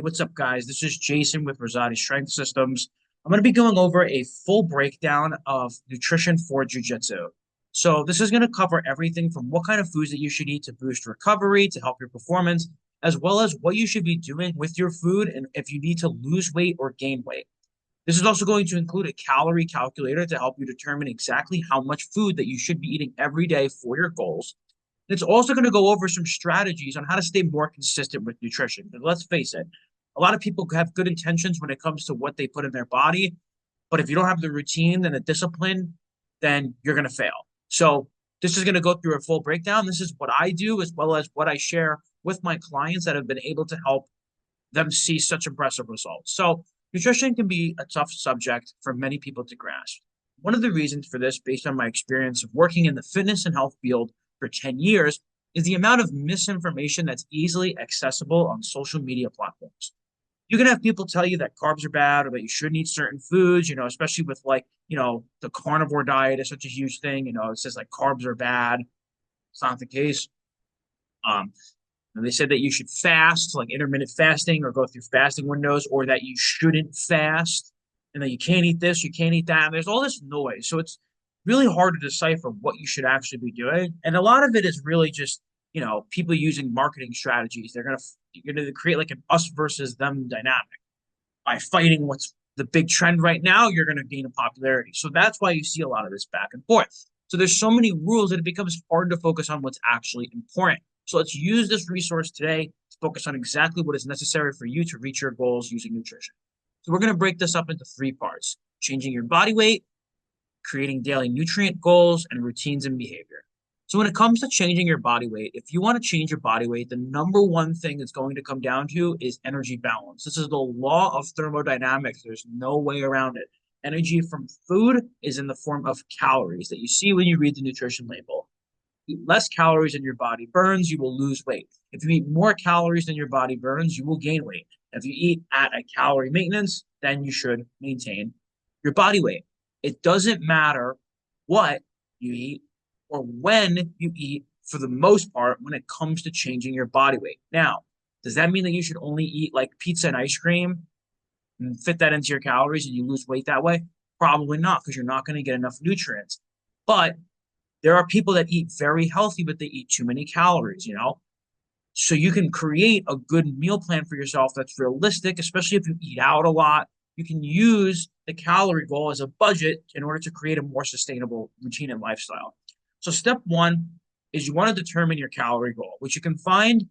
What's up, guys? This is Jason with Rosati Strength Systems. I'm going to be going over a full breakdown of nutrition for jiu-jitsu. So this is going to cover everything from what kind of foods that you should eat to boost recovery, to help your performance, as well as what you should be doing with your food and if you need to lose weight or gain weight. This is also going to include a calorie calculator to help you determine exactly how much food that you should be eating every day for your goals. It's also going to go over some strategies on how to stay more consistent with nutrition. But let's face it, a lot of people have good intentions when it comes to what they put in their body. But if you don't have the routine and the discipline, then you're going to fail. So this is going to go through a full breakdown. This is what I do as well as what I share with my clients that have been able to help them see such impressive results. So nutrition can be a tough subject for many people to grasp. One of the reasons for this, based on my experience of working in the fitness and health field for 10 years, is the amount of misinformation that's easily accessible on social media platforms. You can have people tell you that carbs are bad or that you shouldn't eat certain foods, especially with the carnivore diet is such a huge thing. It says like carbs are bad. It's not the case. Um, and they said that you should fast, like intermittent fasting, or go through fasting windows, or that you shouldn't fast, and that you can't eat this, you can't eat that. And there's all this noise. So it's really hard to decipher what you should actually be doing. And a lot of it is really just, people using marketing strategies. You're gonna create like an us versus them dynamic. By fighting what's the big trend right now, you're gonna gain a popularity. So that's why you see a lot of this back and forth. So there's so many rules that it becomes hard to focus on what's actually important. So let's use this resource today to focus on exactly what is necessary for you to reach your goals using nutrition. So we're going to break this up into three parts: changing your body weight, creating daily nutrient goals, and routines and behavior. So when it comes to changing your body weight, if you want to change your body weight, the number one thing it's going to come down to is energy balance. This is the law of thermodynamics. There's no way around it. Energy from food is in the form of calories that you see when you read the nutrition label. Eat less calories than your body burns, you will lose weight. If you eat more calories than your body burns, you will gain weight. If you eat at a calorie maintenance, then you should maintain your body weight. It doesn't matter what you eat or when you eat, for the most part, when it comes to changing your body weight. Now, does that mean that you should only eat like pizza and ice cream and fit that into your calories and you lose weight that way? Probably not, because you're not going to get enough nutrients. But there are people that eat very healthy, but they eat too many calories. So you can create a good meal plan for yourself that's realistic, especially if you eat out a lot. You can use the calorie goal as a budget in order to create a more sustainable routine and lifestyle. So step one is you want to determine your calorie goal, which you can find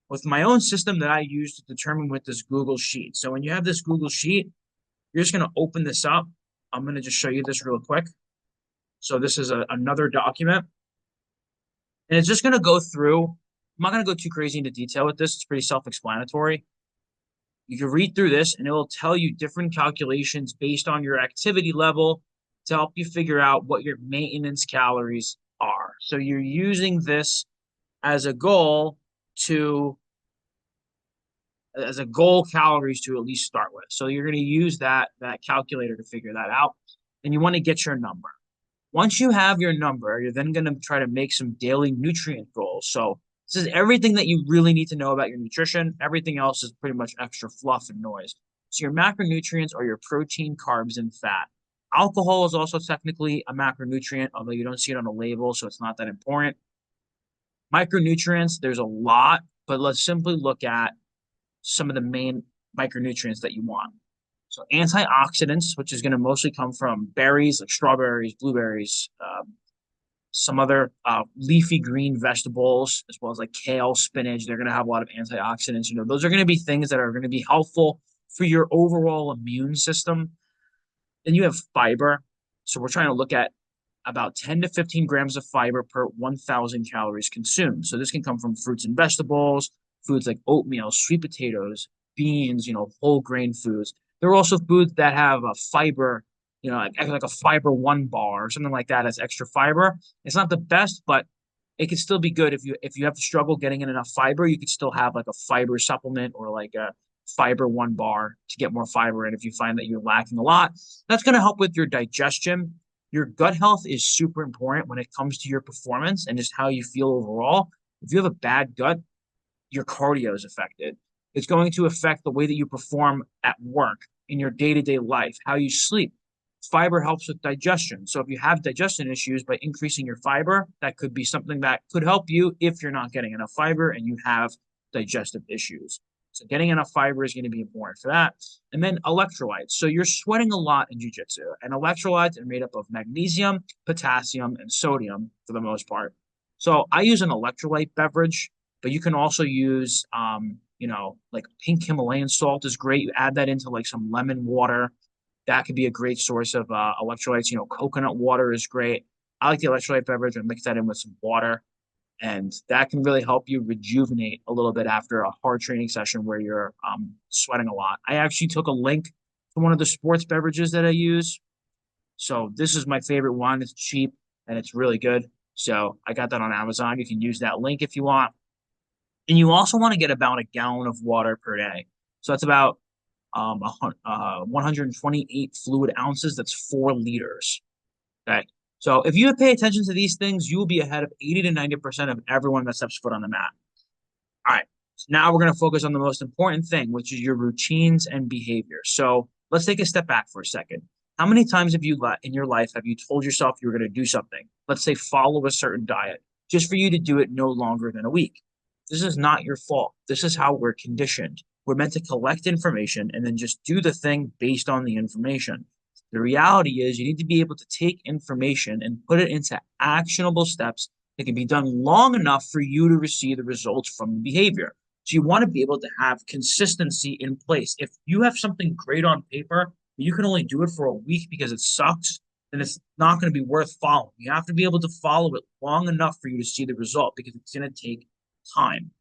with my own system that I use to determine with this Google Sheet. So when you have this Google Sheet, you're just going to open this up. I'm going to just show you this real quick. So this is another document. And it's just going to go through. I'm not going to go too crazy into detail with this. It's pretty self-explanatory. You can read through this, and it will tell you different calculations based on your activity level to help you figure out what your maintenance calories are. So you're using this as a goal calories to at least start with. So you're going to use that calculator to figure that out, and you want to get your number. Once you have your number, you're then going to try to make some daily nutrient goals. So this is everything that you really need to know about your nutrition. Everything else is pretty much extra fluff and noise. So your macronutrients are your protein, carbs, and fat. Alcohol is also technically a macronutrient, although you don't see it on a label, so it's not that important. Micronutrients, there's a lot, but let's simply look at some of the main micronutrients that you want. So antioxidants, which is going to mostly come from berries like strawberries, blueberries, some other leafy green vegetables, as well as like kale, spinach. They're going to have a lot of antioxidants. Those are going to be things that are going to be helpful for your overall immune system. Then you have fiber. So we're trying to look at about 10 to 15 grams of fiber per 1,000 calories consumed. So this can come from fruits and vegetables, foods like oatmeal, sweet potatoes, beans, whole grain foods. There are also foods that have a fiber, like a fiber one bar or something like that as extra fiber. It's not the best, but it can still be good. If you have to struggle getting in enough fiber, you could still have like a fiber supplement or like a fiber one bar to get more fiber in if you find that you're lacking a lot. That's going to help with your digestion. Your gut health is super important when it comes to your performance and just how you feel overall. If you have a bad gut, your cardio is affected. It's going to affect the way that you perform at work, in your day-to-day life, how you sleep. Fiber helps with digestion. So if you have digestion issues, by increasing your fiber, that could be something that could help you if you're not getting enough fiber and you have digestive issues. So getting enough fiber is going to be important for that. And then electrolytes. So you're sweating a lot in jiu-jitsu, and electrolytes are made up of magnesium, potassium, and sodium for the most part. So I use an electrolyte beverage, but you can also use, like pink Himalayan salt is great. You add that into like some lemon water. That could be a great source of electrolytes. Coconut water is great. I like the electrolyte beverage and mix that in with some water. And that can really help you rejuvenate a little bit after a hard training session where you're sweating a lot. I actually took a link to one of the sports beverages that I use. So this is my favorite one. It's cheap and it's really good. So I got that on Amazon. You can use that link if you want. And you also want to get about a gallon of water per day. So that's about 128 fluid ounces. That's 4 liters. Okay. So if you pay attention to these things, you will be ahead of 80 to 90% of everyone that steps foot on the mat. All right. So now we're going to focus on the most important thing, which is your routines and behavior. So let's take a step back for a second. How many times have you in your life have you told yourself you were going to do something? Let's say follow a certain diet, just for you to do it no longer than a week. This is not your fault. This is how we're conditioned. We're meant to collect information and then just do the thing based on the information. The reality is you need to be able to take information and put it into actionable steps that can be done long enough for you to receive the results from the behavior. So you want to be able to have consistency in place. If you have something great on paper, but you can only do it for a week because it sucks, then it's not going to be worth following. You have to be able to follow it long enough for you to see the result because it's going to take time.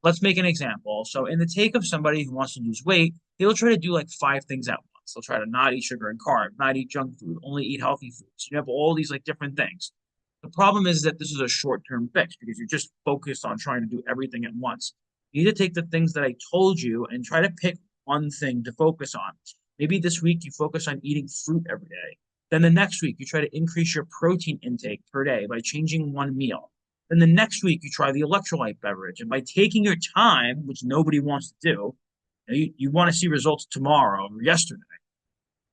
Let's make an example. So in the take of somebody who wants to lose weight, they'll try to do like 5 things at once. They'll try to not eat sugar and carb, not eat junk food, only eat healthy foods. You have all these like different things. The problem is that this is a short-term fix because you're just focused on trying to do everything at once. You need to take the things that I told you and try to pick one thing to focus on. Maybe this week you focus on eating fruit every day. Then the next week you try to increase your protein intake per day by changing one meal. Then the next week you try the electrolyte beverage. And by taking your time, which nobody wants to do, you want to see results tomorrow or yesterday,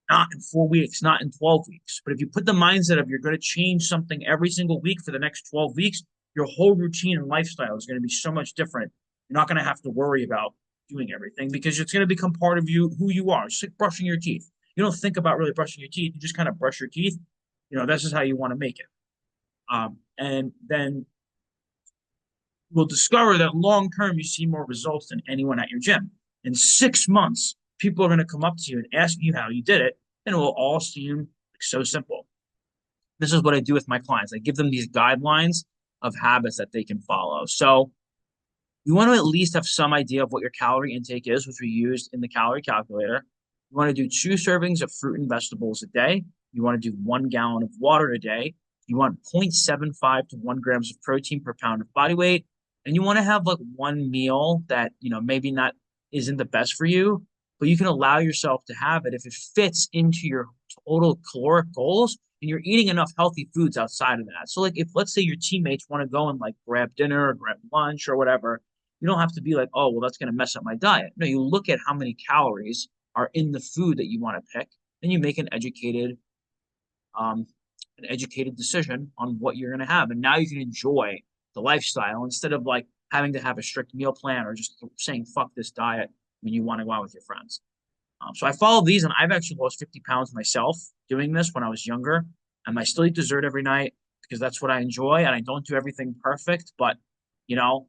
not in 4 weeks, not in 12 weeks. But if you put the mindset of you're going to change something every single week for the next 12 weeks, your whole routine and lifestyle is going to be so much different. You're not going to have to worry about doing everything because it's going to become part of you, who you are. Just like brushing your teeth. You don't think about really brushing your teeth. You just kind of brush your teeth. This is how you want to make it. And then will discover that long term you see more results than anyone at your gym. In 6 months, people are going to come up to you and ask you how you did it, and it will all seem like so simple. This is what I do with my clients. I give them these guidelines of habits that they can follow. So you want to at least have some idea of what your calorie intake is, which we used in the calorie calculator. You want to do 2 servings of fruit and vegetables a day. You want to do 1 gallon of water a day. You want 0.75 to 1 grams of protein per pound of body weight. And you want to have like one meal that, maybe not isn't the best for you, but you can allow yourself to have it if it fits into your total caloric goals and you're eating enough healthy foods outside of that. So like if let's say your teammates want to go and like grab dinner or grab lunch or whatever, you don't have to be like, oh, well, that's going to mess up my diet. No, you look at how many calories are in the food that you want to pick, and you make um, an educated decision on what you're going to have. And now you can enjoy the lifestyle instead of like having to have a strict meal plan or just saying, fuck this diet when you want to go out with your friends. So I follow these, and I've actually lost 50 pounds myself doing this when I was younger. And I still eat dessert every night because that's what I enjoy. And I don't do everything perfect, but,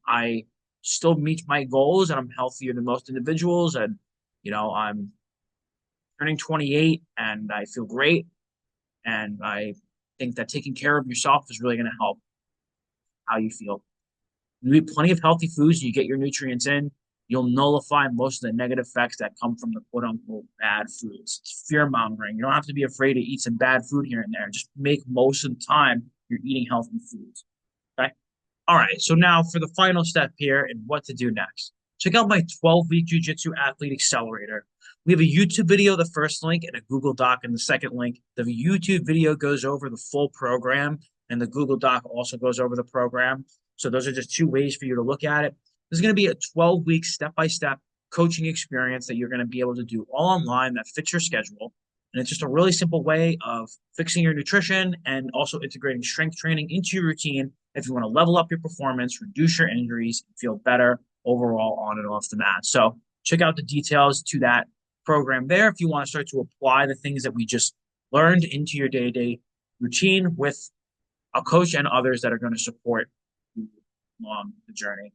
I still meet my goals and I'm healthier than most individuals. And, I'm turning 28 and I feel great. And I think that taking care of yourself is really going to help how you feel. You eat plenty of healthy foods, and you get your nutrients in, you'll nullify most of the negative effects that come from the quote unquote bad foods. It's fear mongering. You don't have to be afraid to eat some bad food here and there. Just make most of the time you're eating healthy foods. Okay. All right. So now for the final step here and what to do next. Check out my 12-week Jiu-Jitsu Athlete Accelerator. We have a YouTube video, the first link, and a Google Doc in the second link. The YouTube video goes over the full program, and the Google Doc also goes over the program. So those are just 2 ways for you to look at it. This is going to be a 12-week step-by-step coaching experience that you're going to be able to do all online that fits your schedule. And it's just a really simple way of fixing your nutrition and also integrating strength training into your routine if you want to level up your performance, reduce your injuries, and feel better overall on and off the mat. So check out the details to that program there if you want to start to apply the things that we just learned into your day-to-day routine with a coach and others that are going to support you along the journey.